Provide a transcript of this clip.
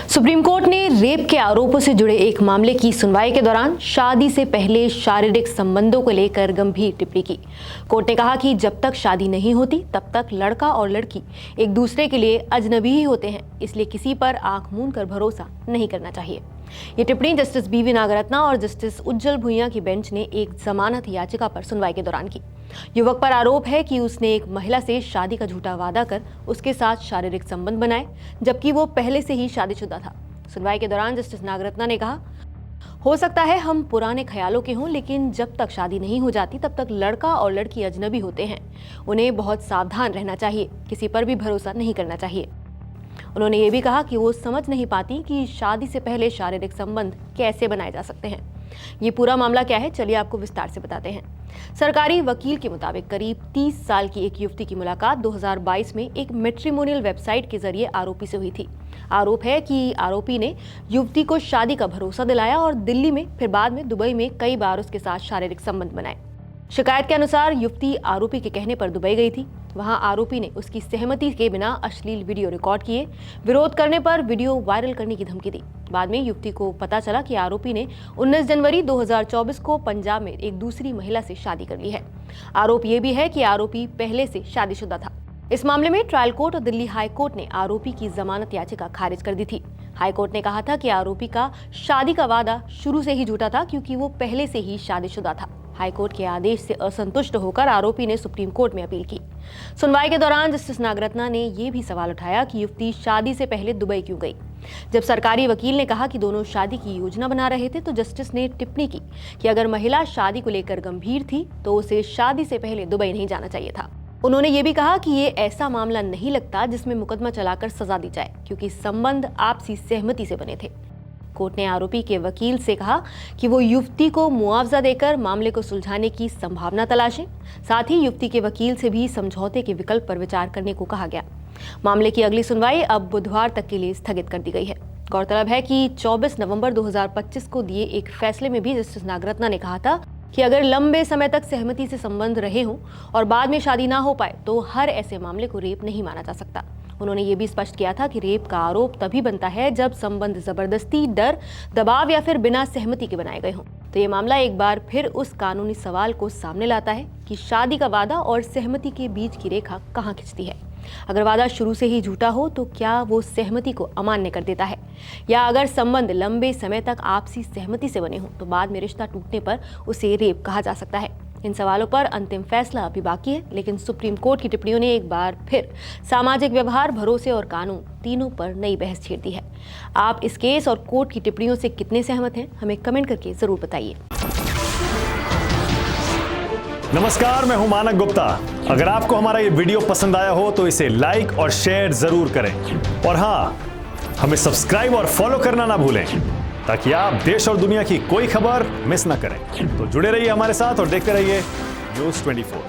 Supreme court ने rape के आरोपों से जुड़े एक मामले की सुनवाई के दौरान शादी से पहले शारीरिक संबंधों को लेकर गंभीर टिप्पणी की। कोर्ट ने कहा कि जब तक शादी नहीं होती तब तक लड़का और लड़की एक दूसरे के लिए अजनबी ही होते हैं, इसलिए किसी पर आंख मूंद कर भरोसा नहीं करना चाहिए। ये टिप्पणी जस्टिस बीवी नागरत्ना और जस्टिस उज्जवल भुइयां की बेंच ने एक जमानत याचिका पर सुनवाई के दौरान की। युवक पर आरोप है कि उसने एक महिला से शादी का झूठा वादा कर उसके साथ शारीरिक संबंध बनाए, जबकि वो पहले से ही शादीशुदा था। सुनवाई के दौरान जस्टिस नागरत्ना ने कहा, हो सकता है हम पुराने ख्यालों के हों, लेकिन जब तक शादी नहीं हो जाती तब तक लड़का और लड़की अजनबी होते हैं। उन्हें बहुत सावधान रहना चाहिए, किसी पर भी भरोसा नहीं करना चाहिए। उन्होंने ये भी कहा कि वो समझ नहीं पाती कि शादी से पहले शारीरिक संबंध कैसे बनाए जा सकते हैं। ये पूरा मामला क्या है, चलिए आपको विस्तार से बताते हैं। सरकारी वकील के मुताबिक करीब 30 साल की एक युवती की मुलाकात 2022 में एक मैट्रिमोनियल वेबसाइट के जरिए आरोपी से हुई थी। आरोप है कि आरोपी ने युवती को शादी का भरोसा दिलाया और दिल्ली में फिर बाद में दुबई में कई बार उसके साथ शारीरिक संबंध बनाए। शिकायत के अनुसार युवती आरोपी के कहने पर दुबई गई थी। वहां आरोपी ने उसकी सहमति के बिना अश्लील वीडियो रिकॉर्ड किए। विरोध करने पर वीडियो वायरल करने की धमकी दी। बाद में युवती को पता चला कि आरोपी ने 19 जनवरी 2024 को पंजाब में एक दूसरी महिला से शादी कर ली है। आरोप ये भी है कि आरोपी पहले से शादीशुदा था। इस मामले में ट्रायल कोर्ट और दिल्ली हाई कोर्ट ने आरोपी की जमानत याचिका खारिज कर दी थी। हाई कोर्ट ने कहा था कि आरोपी का शादी का वादा शुरू से ही झूठा था, क्योंकि वो पहले से ही शादीशुदा था। हाई कोर्ट के आदेश से असंतुष्ट होकर आरोपी ने सुप्रीम कोर्ट में अपील की। सुनवाई के दौरान जस्टिस नागरत्ना ने यह भी सवाल उठाया कि युवती शादी से पहले दुबई क्यों गई। जब सरकारी वकील ने कहा कि दोनों शादी की योजना बना रहे थे, तो जस्टिस ने टिप्पणी की कि अगर महिला शादी को लेकर गंभीर थी तो उसे शादी से पहले दुबई नहीं जाना चाहिए था। उन्होंने ये भी कहा कि ये ऐसा मामला नहीं लगता जिसमें मुकदमा चलाकर सजा दी जाए, क्योंकि संबंध आपसी सहमति से बने थे। कोर्ट ने आरोपी के वकील से कहा कि वो युवती को मुआवजा देकर मामले को सुलझाने की संभावना तलाशें। साथ ही युवती के वकील से भी समझौते के विकल्प पर विचार करने को कहा गया। मामले की अगली सुनवाई अब बुधवार तक के लिए स्थगित कर दी गई है। गौरतलब है कि 24 नवंबर 2025 को दिए एक फैसले में भी जस्टिस नागरत्ना ने कहा था कि अगर लंबे समय तक सहमति से संबंध रहे हों और बाद में शादी ना हो पाए तो हर ऐसे मामले को रेप नहीं माना जा सकता। उन्होंने ये भी स्पष्ट किया था कि रेप का आरोप तभी बनता है जब संबंध जबरदस्ती, डर, दबाव या फिर बिना सहमति के बनाए गए हों। तो ये मामला एक बार फिर उस कानूनी सवाल को सामने लाता है कि शादी का वादा और सहमति के बीच की रेखा कहाँ खिंचती है। अगर वादा शुरू से ही झूठा हो तो क्या वो सहमति को अमान्य कर देता है, या अगर संबंध लंबे समय तक आपसी सहमति से बने हों तो बाद में रिश्ता टूटने पर उसे रेप कहा जा सकता है। इन सवालों पर अंतिम फैसला अभी बाकी है, लेकिन सुप्रीम कोर्ट की टिप्पणियों ने एक बार फिर सामाजिक व्यवहार, भरोसे और कानून तीनों पर नई बहस छेड़ दी है। आप इस केस और कोर्ट की टिप्पणियों से कितने सहमत हैं, हमें कमेंट करके जरूर बताइए। नमस्कार, मैं हूं मानक गुप्ता। अगर आपको हमारा ये वीडियो पसंद आया हो तो इसे लाइक और शेयर जरूर करें, और हाँ, हमें सब्सक्राइब और फॉलो करना ना भूलें ताकि आप देश और दुनिया की कोई खबर मिस ना करें। तो जुड़े रहिए हमारे साथ और देखते रहिए News 24।